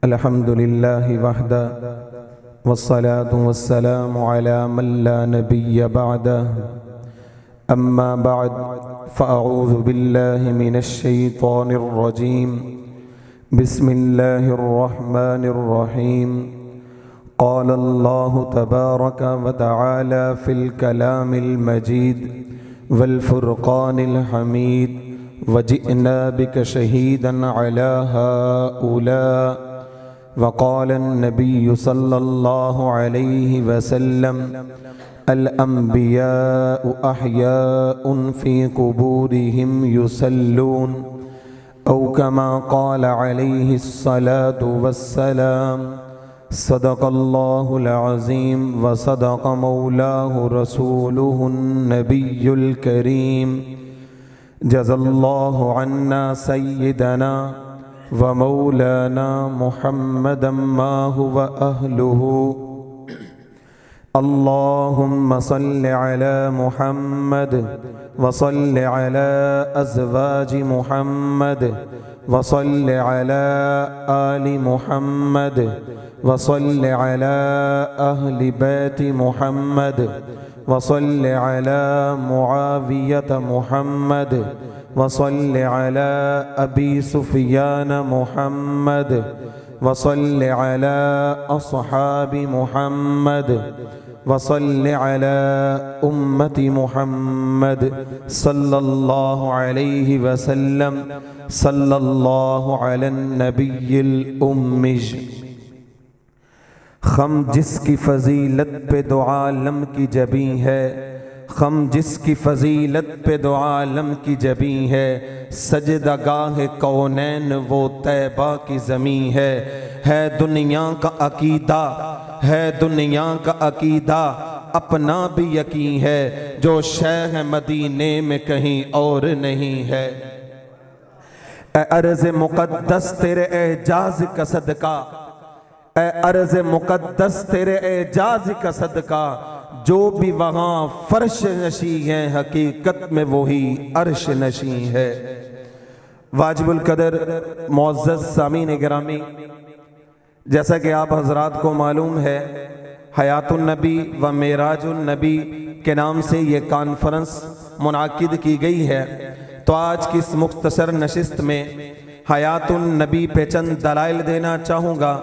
अल्हम्दुलिल्लाहि वहदा वस्सलातु वस्सलामु अला मन ला नबिय्य बअदह अम्मा बअद फ़अऊज़ु बिल्लाहि मिनश शैतानिर रजीम बिस्मिल्लाहिर रहमानिर रहीम क़ाल अल्लाहु तबारक व तआला फ़िल कलामिल मजीद वल फ़ुरक़ानिल हमीद वजिअना बिक शहीदन अला हाउला वक़ाल अन्नबिय्यु सल्लल्लाहु अलैहि वसल्लम अल अंबियाउ अहयाउन फ़ी क़ुबूरिहिम युसल्लून औ कमा क़ाल अलैहिस्सलातु वस्सलाम सदक़ल्लाहुल अज़ीम व सदक़ मौलाहु रसूलुहुन नबियुल करीम जज़ल्लाहु अन्ना सय्यदना व मौलाना मुहम्मदम मा हुवा अहलुहु अल्लाहुम्मा सल्लि अला मुहम्मद व सल्लि अला अज़वाजि मुहम्मद व सल्लि अला आलि मुहम्मद व सल्लि अला अहलि बैति मुहम्मद व सल्लि अला मुआवियत मुहम्मद व सल्लि अला अबी सुफियान मुहम्मद व सल्लि अला अस्हाबि मुहम्मद व सल्लि अला उम्मति मुहम्मद सल्लल्लाहु अलैहि वसल्लम सल्लल्लाहु अलन नबिय्यिल उम्मिज। खम जिसकी फ़ज़ीलत पे दो आलम की जबी है, खम जिसकी फ़ज़ीलत पे दो आलम की जबी है, सजदागाह कौनैन वो तैबा की ज़मीं है दुनिया का अकीदा, है दुनिया का अकीदा अपना भी यकीन है, जो शह मदीने में कहीं और नहीं है। अर्ज़ मुक़द्दस तेरे एजाज़ का सदका, अर्ज़ मुक़द्दस तेरे एजाज़ का सदका, जो भी वहाँ फर्श नशी है हकीकत में वही अर्श नशी है। वाजिबुल कदर मुअज़्ज़ज़ सामीन गिरामी, जैसा कि आप हज़रात को मालूम है हयातुन नबी व मेराजुन नबी के नाम से ये कॉन्फ्रेंस मुनाकिद की गई है। तो आज की इस मुख्तसर नशिस्त में हयातुन नबी पे चंद दलाइल देना चाहूँगा।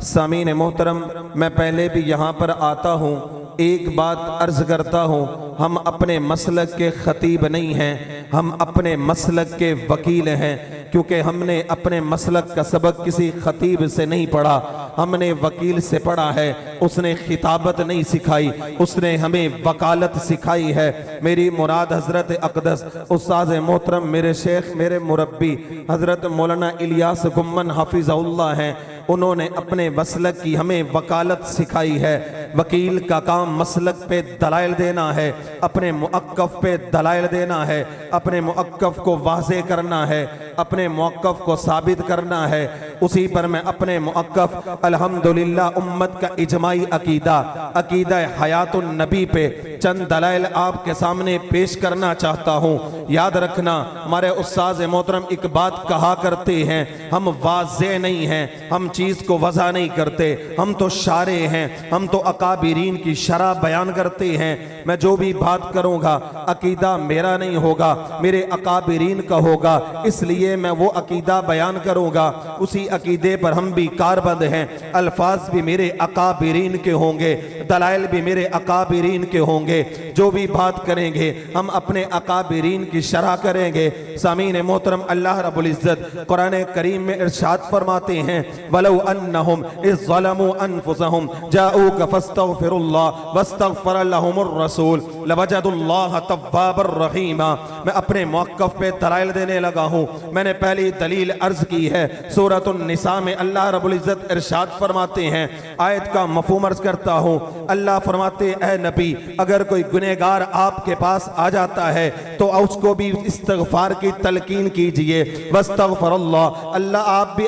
सामीन मोहतरम, मैं पहले भी यहाँ पर आता हूँ, एक बात अर्ज़ करता हूँ, हम अपने मसलक के ख़तीब नहीं हैं, हम अपने मसलक के वकील हैं, क्योंकि हमने अपने मसलक का सबक किसी ख़तीब से नहीं पढ़ा, हमने वकील से पढ़ा है। उसने खिताबत नहीं सिखाई, उसने हमें वकालत सिखाई है। मेरी मुराद हज़रत अक़दस उस्ताद मोहतरम मेरे शेख मेरे मुरब्बी हज़रत मौलाना इलियास गुम्मन हाफिज़हुल्लाह हैं। उन्होंने अपने मसलक की हमें वकालत सिखाई है। वकील का काम मसलक पे दलाइल देना है, अपने मुअक्कफ़ पे दलाइल देना है, अपने मुअक्कफ़ को वाज़े करना है, अपने मुअक्कफ़ को साबित करना है। उसी पर मैं अपने मुअक्कफ़ अल्हम्दुलिल्लाह उम्मत का इजमाई अकीदा अकीदा हयातुन नबी पे चंद दलाइल आपके सामने पेश करना चाहता हूँ। याद रखना, हमारे उस्ताद मोहतरम एक बात कहा करते हैं, हम वाज़े नहीं हैं, हम चीज़ को वज़ा नहीं करते, हम तो शारे हैं, हम तो अकाबिरीन की शरह बयान करते हैं। मैं जो भी बात करूँगा अकीदा मेरा नहीं होगा, मेरे अकाबिरीन का होगा, इसलिए मैं वो अकीदा बयान करूँगा। उसी अकीदे पर हम भी कारबंद हैं। अल्फाज भी मेरे अकाबिरीन के होंगे, दलाइल भी मेरे अकाबिरीन के होंगे। जो भी बात करेंगे हम अपने अकाबिरीन की शरह करेंगे। सामीन मोहतरम, अल्लाह रब्बुल इज़्ज़त कुरान करीम में इरशाद फरमाते हैं, वलौ अन्नहुम इज़ ज़लमू अनफुसहुम जाऊक फस्तगफिरुल्लाह वस्तगफर लहुमुर रसूल लवजदुल्लाह तव्वाबर रहीमा। मैं अपने मौक़िफ़ पे दलाइल देने लगा हूँ। मैंने पहली दलील अर्ज़ की है, सूरतुन निसा में अल्लाह रब्बुल इज़्ज़त इरशाद फरमाते हैं, आयत का मफ़हूम अर्ज़ करता हूँ। अल्लाह फरमाते, ऐ नबी, अगर कोई गुनहगार आपके पास आ जाता है तो उसको भी इस्तग़फ़ार की तलकीन कीजिए। वस्तग़फ़िरुल्लाह, अल्लाह आप भी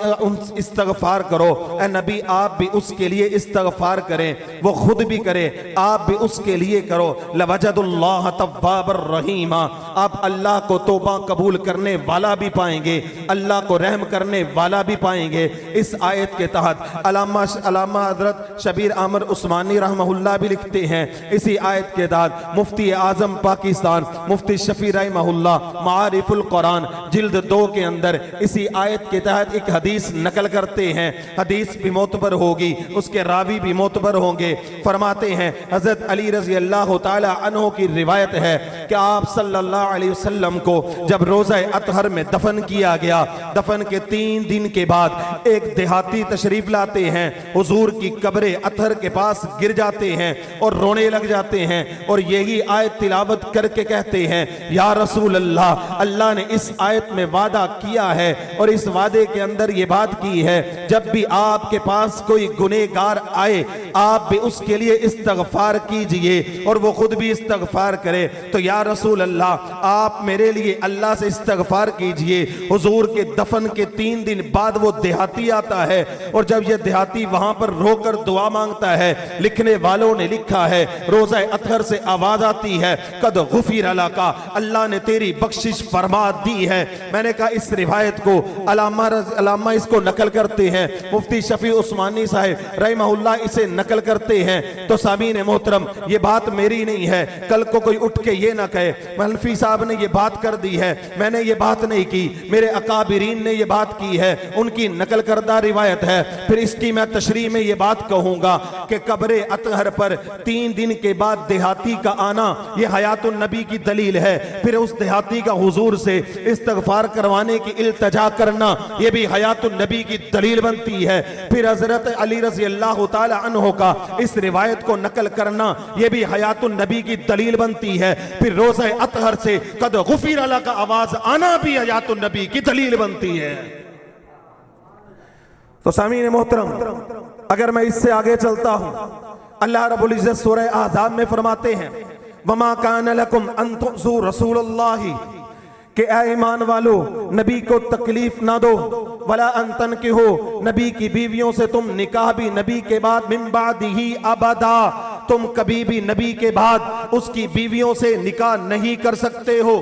इस्तग़फ़ार करो। ऐ नबी, आप भी उसके लिए इस्तग़फ़ार करें, वो खुद भी करे, आप भी उसके लिए करो। लवजदुल्लाह तव्वाबर रहीमा, आप अल्लाह को तौबा कबूल करने वाला भी पाएंगे, अल्लाह को रहम करने वाला भी पाएंगे। फरमाएंगे। इस आयत के तहत अल्लामा हजरत शबीर अहमद उस्मानी रहमहुल्लाह भी लिखते हैं, इसी आयत के तहत मुफ्ती आजम पाकिस्तान मुफ्ती शफी रहमहुल्लाह मारिफुल कुरान जिल्द 2 के अंदर इसी आयत के तहत एक हदीस नकल करते हैं। हदीस भी मोतबर होगी, उसके रावी भी मोतबर होंगे। फरमाते हैं हजरत अली रजी अल्लाह ताला अन्हु की रिवायत है कि आप सल्लल्लाहु अलैहि वसल्लम को जब रोज़ा अतहर में दफन किया गया, दफन के 3 दिन के बाद एक देहाती तशरीफ लाते हैं, हुजूर की कब्र अतहर के पास गिर जाते हैं और रोने लग जाते हैं और यही आयत तिलावत करके कहते हैं, या रसूल अल्लाह, अल्लाह ने इस आयत में वादा किया है और इस वादे के अंदर ये बात की है, जब भी आपके पास कोई गुनहगार आए आप भी उसके लिए इस्तगफार कीजिए और वो खुद भी इस्तगफार करे। तो या रसूल अल्लाह, आप मेरे लिए अल्लाह से इस्तगफार कीजिए। हुजूर के दफन के 3 दिन बाद वो देहाती आता है और जब ये देहाती वहां पर रोकर दुआ मांगता है, लिखने वालों ने लिखा है रोज़ा अतहर से आवाज आती है, कद गुफिर लका, अल्लाह ने तेरी बख्शिश फरमा दी है। मैंने कहा इस रिवायत को अल्लामा इसको नकल करते हैं, मुफ्ती शफी उस्मानी साहब रहमहुल्लाह इसे नकल करते हैं। तो सामीन मोहतरम, ये बात मेरी नहीं है, कल को कोई उठ के ये ना कहे हनफी साहब ने ये बात कर दी है, मैंने ये बात नहीं की, मेरे अकाबिरीन ने ये बात की है, उनकी नकल करदा रिवायत है। फिर इसकी मैं तशरीह में ये बात कहूंगा कि कब्र अतहर पर 3 दिन के बाद देहाती का आना ये हयातुन नबी की दलील है। फिर उस देहाती का हुजूर से इस्तगफार करवाने की इल्तजा करना ये भी हयातुन नबी की दलील बनती है। फिर हजरत अली रजी अल्लाह ताला अन्हु का इस रिवायत को नकल करना ये भी हयातुन नबी की दलील बनती है। फिर रोज़ा अतहर से कद गुफिर लका का आवाज आना भी हयातुन नबी की दलील बनती है। तो सामीन मोहतरम, अगर मैं इससे आगे चलता हूं, अल्लाह रब्बुल इज्जत सूरह अहज़ाब में फरमाते हैं, वमा कान लकुम अन तुज़ू रसूलल्लाहि, कि ऐ ईमान वालो नबी को तकलीफ ना दो, वला अंतन के हो, नबी की बीवियों से तुम निकाह भी नबी के बाद मिन बादिही अबदा, तुम कभी भी नबी के बाद उसकी बीवियों से निकाह नहीं कर सकते हो।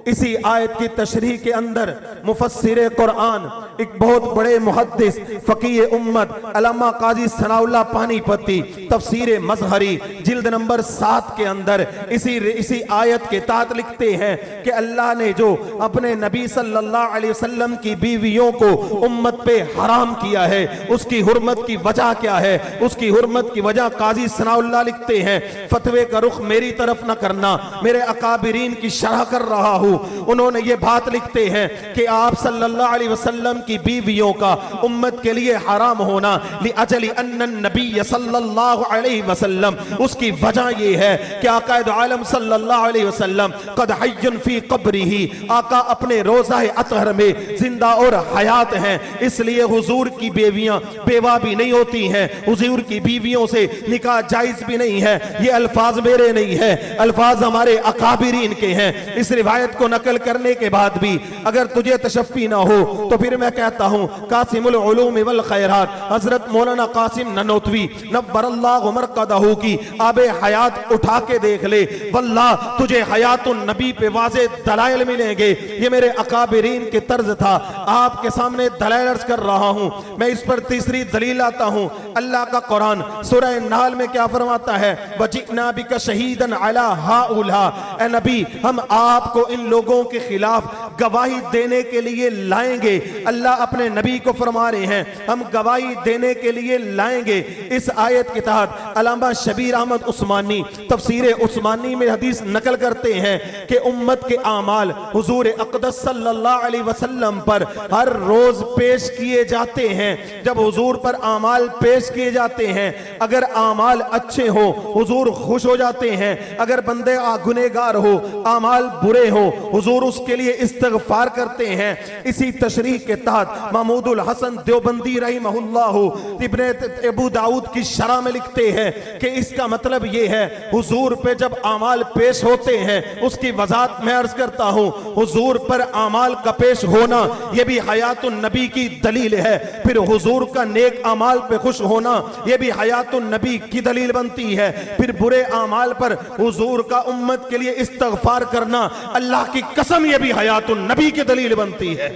इसी आयत की तशरीह के अंदर मुफस्सिर कुरान एक बहुत बड़े मुहद्दिस फकीह उम्मत अल्लामा काजी सनाउल्लाह पानीपती तफसीर मजहरी जिल्द नंबर 7 के अंदर इसी आयत के तहत लिखते हैं कि अल्लाह ने जो अपने नबी सल्लल्लाहु अलैहि वसल्लम की बीवियों को उम्मत पे हराम किया है, उसकी हुर्मत की वजह क्या है? उसकी हुर्मत की वजह काजी सनाउल्लाह लिखते हैं, फतवे का रुख मेरी तरफ न करना, मेरे अकाबिरीन की शरह कर रहा हूं। उन्होंने ये बात लिखते हैं कि आप सल्लल्लाहु अलैहि वसल्लम की बीवियों का उम्मत के लिए हराम होना लिअजली अन्नन नबी सल्लल्लाहु अलैहि वसल्लम, उसकी वजह ये है कि आका दो आलम सल्लल्लाहु अलैहि वसल्लम कद हय्युन फी क़ब्रिही, आका अपने रोज़ा अतहर में जिंदा और हयात हैं, इसलिए हुजूर की बीवियां बेवा भी नहीं होती हैं, हुजूर की बीवियों से निकाह जायज भी नहीं है। ये अल्फाज मेरे नहीं है, अल्फाज हमारे अकाबिरीन के हैं। इस रिवायत को नकल करने के बाद भी अगर तुझे तशफ़ी ना हो तो फिर मैं कहता हूं कासिमुल उलूम वल खैरात हजरत मौलाना कासिम ननोतवी नव्वरल्लाहु मरकदहू की आबे हयात उठा के देख ले, वल्लाह तुझे हयातुन नबी पे वाज़े दलाइल मिलेंगे। ये मेरे अकाबिरीन के तर्ज था, आपके सामने दलाइल अर्ज कर रहा हूं। मैं इस पर तीसरी दलील आता हूं, अल्लाह का कुरान सूरह नाल में क्या फरमाता है, वजिना बिका शहीदन अला हाउला, ए नबी हम आपको इन लोगों के खिलाफ गवाही देने के लिए लाएंगे। अल्लाह अपने नबी को फरमा रहे हैं हम गवाही देने के लिए लाएंगे। इस आयत के तहत अल्लामा शबीर अहमद उस्मानी तफसीर उस्मानी में हदीस नकल करते हैं कि उम्मत के आमाल हुजूर अक़दस सल्लल्लाहु अलैहि वसल्लम पर हर रोज पेश किए जाते हैं। जब हुजूर पर आमाल पेश किए जाते हैं, अगर आमाल अच्छे हो हुजूर खुश हो जाते हैं, अगर बंदे गुनहगार हो आमाल बुरे हो हुजूर उसके लिए इस्तगफार करते हैं। इसी तशरीह के तहत महमूदुल हसन देवबंदी रहमहुल्लाहु इब्ने अबू दाऊद की शरह में लिखते हैं कि इसका मतलब ये है हुजूर पे जब आमाल पेश होते हैं उसकी वजाहत मैं अर्ज करता हूं, हुजूर पर आमाल का पेश होना यह भी हयातुन नबी की दलील है। फिर हुजूर का नेक आमाल पे खुश होना यह भी हयातुन नबी की दलील बनती है। फिर बुरे आमाल पर हुजूर का उम्मत के लिए इस्तगफार करना अल्लाह की कसम यह भी हयातुन नबी की दलील बनती है।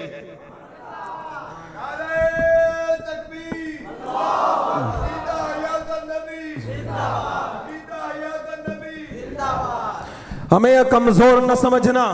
हमें कमजोर न समझना,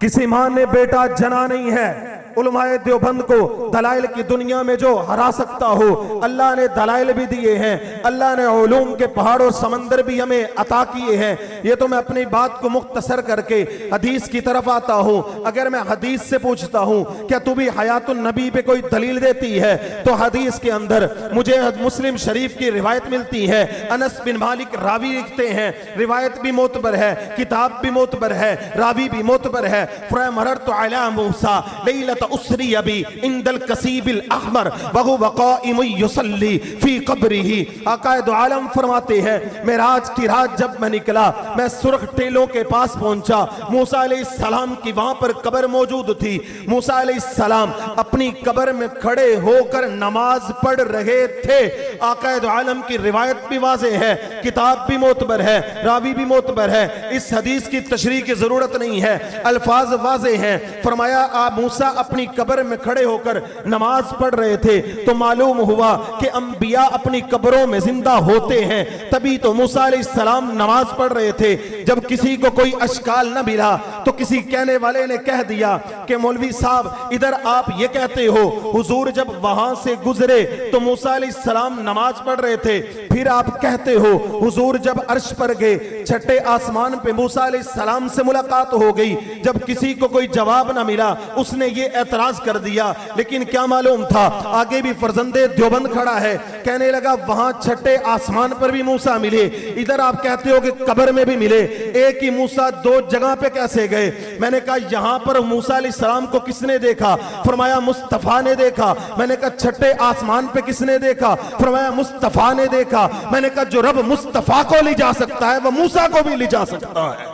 किसी मां ने बेटा जना नहीं है। उलमाए देवबंद को दलाइल की दुनिया में जो हरा सकता हो, अल्लाह ने दलाइल भी दिए हैं, अल्लाह ने उलूम के पहाड़ और समंदर भी हमें अता किए हैं। ये तो मैं अपनी बात को मुख्तसर करके हदीस की तरफ आता हूं। अगर मैं हदीस से पूछता हूं क्या तू भी हयातुन नबी पे कोई दलील देती है, तो हदीस के अंदर मुझे मुस्लिम शरीफ की रिवायत मिलती है। अनस बिन मालिक रावी लिखते हैं, रिवायत भी मोतबर है, किताब भी मोतबर है, रावी भी मोतबर है। फरमरतु अला मूसा लैलत उसरी अबी इंदल कसीबिल अहमर वहु वक़ाइम युसल्ली फी क़ब्रिही। आक़ाए दो आलम फरमाते हैं, मेराज की रात जब मैं निकला, मैं सुर्ख टेलों के पास पहुंचा। मूसा अलैहिस्सलाम की वहां पर कब्र मौजूद थी। मूसा अलैहिस्सलाम अपनी कब्र में खड़े होकर नमाज पढ़ रहे थे। आक़ाए दो आलम की रिवायत भी वाज़ेह है, किताब भी मोतबर है, रावी भी मोतबर है। इस हदीस की तशरीह की जरूरत नहीं है, अल्फाज वाज़ेह हैं। फरमाया आप मूसा अपनी कब्र में खड़े होकर नमाज पढ़ रहे थे, तो मालूम हुआ कि अंबिया अपनी कब्रों में जिंदा होते हैं, तभी तो मूसा अलैहिस्सलाम नमाज पढ़ रहे थे। जब किसी को कोई अश्काल न मिला तो किसी कहने वाले ने कह दिया कि मौलवी साहब इधर आप ये कहते हो हुजूर जब वहां से गुजरे तो मूसा अलैहिस्सलाम नमाज पढ़ रहे थे, फिर आप कहते हो हुजूर जब अर्श पर गए छठे आसमान पे मूसा अलैहिस्सलाम से मुलाकात हो गई। जब किसी को कोई जवाब ना मिला उसने ये एतराज कर दिया, लेकिन क्या मालूम था आगे भी फर्जंदे देवबंद खड़ा है, कहने लगा वहां छठे आसमान पर भी मूसा मिले, इधर आप कहते हो कि कब्र में भी मिले, एक ही मूसा दो जगह पे कैसे गए? मैंने कहा यहां पर मूसा अलैहिस्सलाम को किसने देखा? फरमाया मुस्तफा ने देखा। मैंने कहा छठे आसमान पे किसने देखा? फरमाया मुस्तफा ने देखा। मैंने कहा जो रब मुस्तफा को ले जा सकता है वह मूसा को भी ले जा सकता है।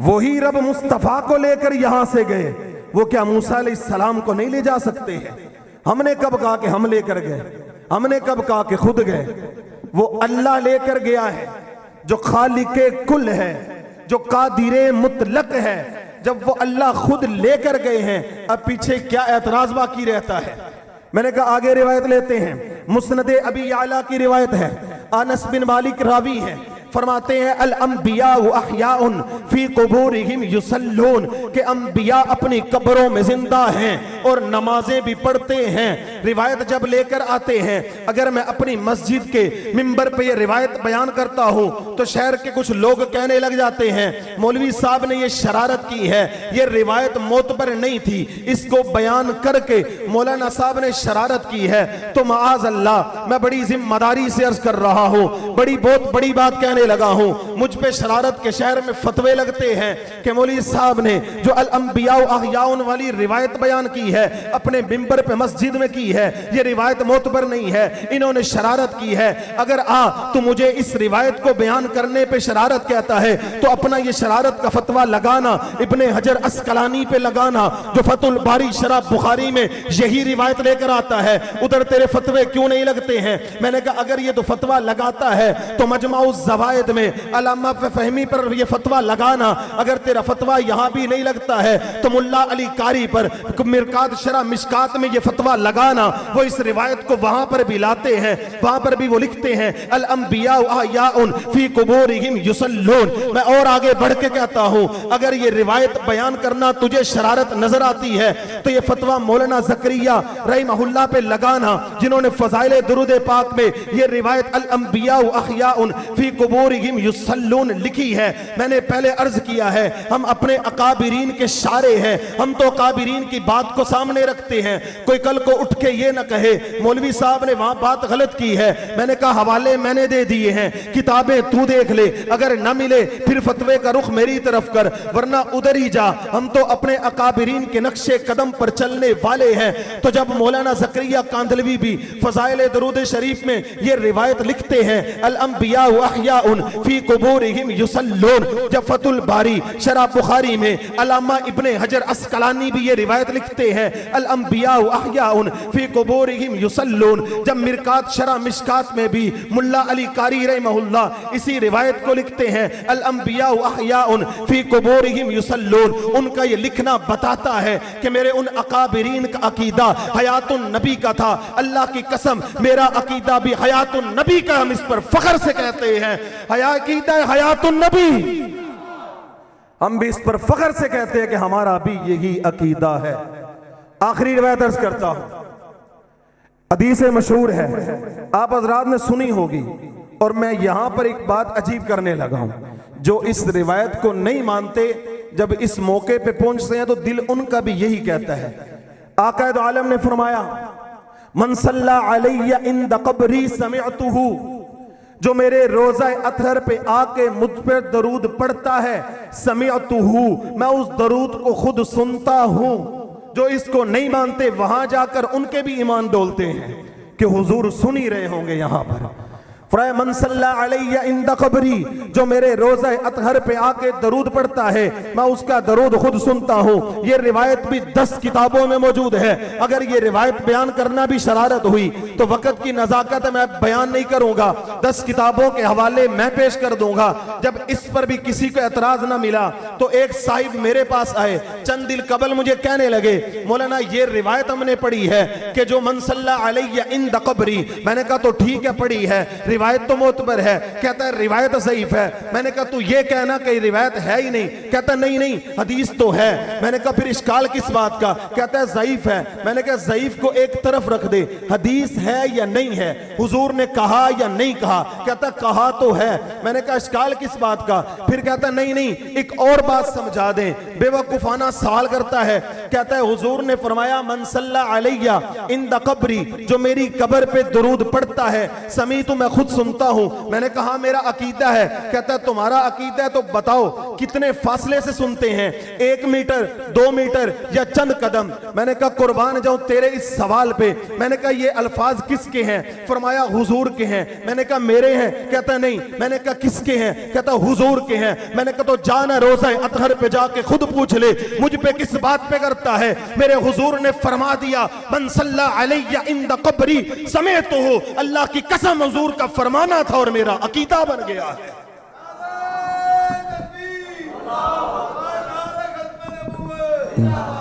वही रब मुस्तफा को लेकर यहां से गए, वो क्या मूसा अलैहिस्सलाम को नहीं ले जा सकते हैं? हमने कब कहा कि हम लेकर गए? हमने कब कहा कि खुद गए? वो अल्लाह लेकर गया है जो खालिके कुल है, जो कादिरे मुतलक है। जब वो अल्लाह खुद लेकर गए हैं, अब पीछे क्या एतराज बाकी रहता है? मैंने कहा आगे रिवायत लेते हैं। मुस्नदे अबी आला की रिवायत है, अनस बिन मालिक रावी है, फरमाते हैं अल अंबिया अहयाउन फी कुबूरिहिम युसल्लून, के अंबिया अपनी कब्रों में जिंदा हैं और नमाजें भी पढ़ते हैं। रिवायत जब लेकर आते हैं, अगर मैं अपनी मस्जिद के मिंबर पे ये रिवायत बयान करता हूं तो शहर के कुछ लोग कहने लग जाते हैं मौलवी साहब ने ये शरारत की है, ये रिवायत मोतबर नहीं थी, इसको बयान करके मौलाना साहब ने शरारत की है। तो माआज अल्लाह, मैं बड़ी जिम्मेदारी से अर्ज कर रहा हूं, बहुत बड़ी बात कहने लगा हूं। मुझ पे शरारत के शहर में फतवे लगते हैं कि मौलवी साहब ने जो अल अंबिया अहयाउन वाली रिवायत बयान की है अपने मिंबर पे मस्जिद में की है, ये रिवायत मोतबर नहीं है, इन्होंने शरारत की है। अगर तो मुझे इस रिवायत को बयान करने पे शरारत कहता है तो अपना ये शरारत का फतवा लगाना इब्ने हजर अस्कलानी पे लगाना, जो फतुल बारी शरह बुखारी में यही रिवायत लेकर आता है, उधर तेरे फतवे क्यों नहीं लगते हैं? मैंने कहा अगर ये तो फतवा लगाता है तो मजमाउज ज़वाइद में अल्लामा फहमी पर ये फतवा लगाना। अगर तेरा फतवा यहां भी नहीं लगता है तो मुल्ला अली कारी पर मिरकात शरह मिशकात में ये फतवा लगाना। वो इस रिवायत को वहां पर भी लाते हैं, वहां पर भी वो लिखते हैं अल अंबिया अहयाउन फी कुबूरिहिम युसल्लून। मैं और आगे बढ़ के कहता हूं, अगर ये रिवायत बयान करना तुझे शरारत नजर आती है तो ये फतवा मौलाना ज़करिया रहिमहुल्लाह पे लगाना, जिन्होंने फज़ाइल दुरूद पाक में ये रिवायत अल अंबिया अहयाउन फी कुबूरिहिम युसल्लून लिखी है। मैंने पहले अर्ज किया है हम अपने अकाबिरीन के शारे हैं, हम तो अकाबिरीन की बात को सामने रखते हैं। कोई कल को उठ के ये ना कहे मौलवी साहब ने वहां बात गलत की है। मैंने कहा हवाले मैंने दे दिए हैं, किताबें तू देख ले, अगर न मिले फिर फतवे का रुख मेरी तरफ कर, वरना उधर ही जा। हम तो अपने अकाबिरीन के नक्शे कदम पर चलने वाले हैं। तो जब मौलाना ज़करिया कांदलवी भी फज़ाइल दुरूद शरीफ में ये रिवायत लिखते हैं अल अंबिया अहयाउन फी कुबूरिहिम युसल्लून, जब फतुल बारी शरह बुखारी में अल्लामा इब्ने हजर अस्कलानी भी ये रिवायत लिखते हैं अल अंबिया अहयाउन फी कुबूरिहिम युसल्लून, जब मिरकात शरह मिशकात में भी मुल्ला अली कारी रहमहुल्लाह इसी रिवायत को लिखते हैं अल अंबिया अहयाउन फी कुबूरिहिम युसल्लून, उनका ये लिखना बताता है कि मेरे उन अकाबिरीन का अकीदा हयातुन नबी का था। अल्लाह की कसम मेरा अकीदा भी हयातुन नबी का, हम इस पर फख्र से कहते हैं। हया अकीदा है हयातुन नबी। हम भी इस पर फख्र से कहते हैं कि हमारा भी यही अकीदा है। आखिरी रिवायत अर्ज करता हूं, हदीस मशहूर है, आप हजरात ने सुनी होगी, और मैं यहां पर एक बात अजीब करने लगा हूं। जो इस रिवायत को नहीं मानते, जब इस मौके पे पहुंचते हैं तो दिल उनका भी यही कहता है। आका दो आलम ने फरमाया, मन सल्ला अलैया इंद क़ब्री समिअतुहु, जो मेरे रोज़ा अतहर पे आके मुझ पे दरूद पढ़ता है, समिअतुहु, मैं उस दरूद को खुद सुनता हूं। जो इसको नहीं मानते वहां जाकर उनके भी ईमान डोलते हैं कि हुजूर सुन ही रहे होंगे यहां पर। फरमाया मन सल्ला अलैया इंद क़ब्री, जो मेरे रोज़ा अतहर पे आके दरूद पढ़ता है, मैं उसका दरूद खुद सुनता हूं। ये रिवायत भी 10 किताबों में मौजूद है। अगर ये रिवायत बयान करना भी शरारत हुई तो वक़्त की नज़ाकत मैं बयान नहीं करूंगा, 10 किताबों के हवाले मैं पेश कर दूंगा। जब इस पर भी किसी को एतराज ना मिला तो एक साहिब मेरे पास आए, चंद दिन कबल मुझे कहने लगे, मौलाना ये रिवायत हमने पढ़ी है कि जो मन सल्ला अलैया इंद क़ब्री। मैंने कहा तो ठीक है, पढ़ी है, रिवायत तो मोतबर है। कहता है रिवायत ज़ईफ है। मैंने कहा तू ये कहना कि रिवायत है ही नहीं। कहता नहीं नहीं हदीस तो है। मैंने कहा फिर इश्काल किस बात का? कहता है ज़ईफ है। मैंने कहा ज़ईफ को एक तरफ रख दे, हदीस है या नहीं है, हुजूर ने कहा या नहीं कहा? कहता कहा तो है। मैंने कहा इश्काल किस बात का? फिर कहता नहीं नहीं एक और बात समझा दें। बेवकूफाना सवाल करता है। कहता है हुजूर ने फरमाया मन सल्ला अलैया इंद क़ब्री, जो मेरी कब्र पे दरूद पढ़ता है, समी तो मैं खुद सुनता हूं। मैंने कहा मेरा अकीदा है। कहता है तुम्हारा अकीदा है तो बताओ कितने फासले से सुनते हैं, 1 मीटर 2 मीटर या चंद कदम? मैंने कहा कुर्बान जाऊं तेरे इस सवाल पे। मैंने कहा ये अल्फाज किसके हैं? फरमाया हुजूर के हैं। मैंने कहा मेरे हैं? कहता नहीं। मैंने कहा किसके हैं? कहता हुजूर के हैं। मैंने कहा तो जाना रोज़ा अतहर पे जाके खुद पूछ ले मुझ पे किस बात पे करता है। मेरे हुजूर ने फरमा दिया मन सल्ला अलैया इंद क़ब्री समिअतुहु, अल्लाह की कसम हुजूर का फरमाना था और मेरा अकीदा बन गया है। नारे तकबीर, नारे खत्म नबुव्वत।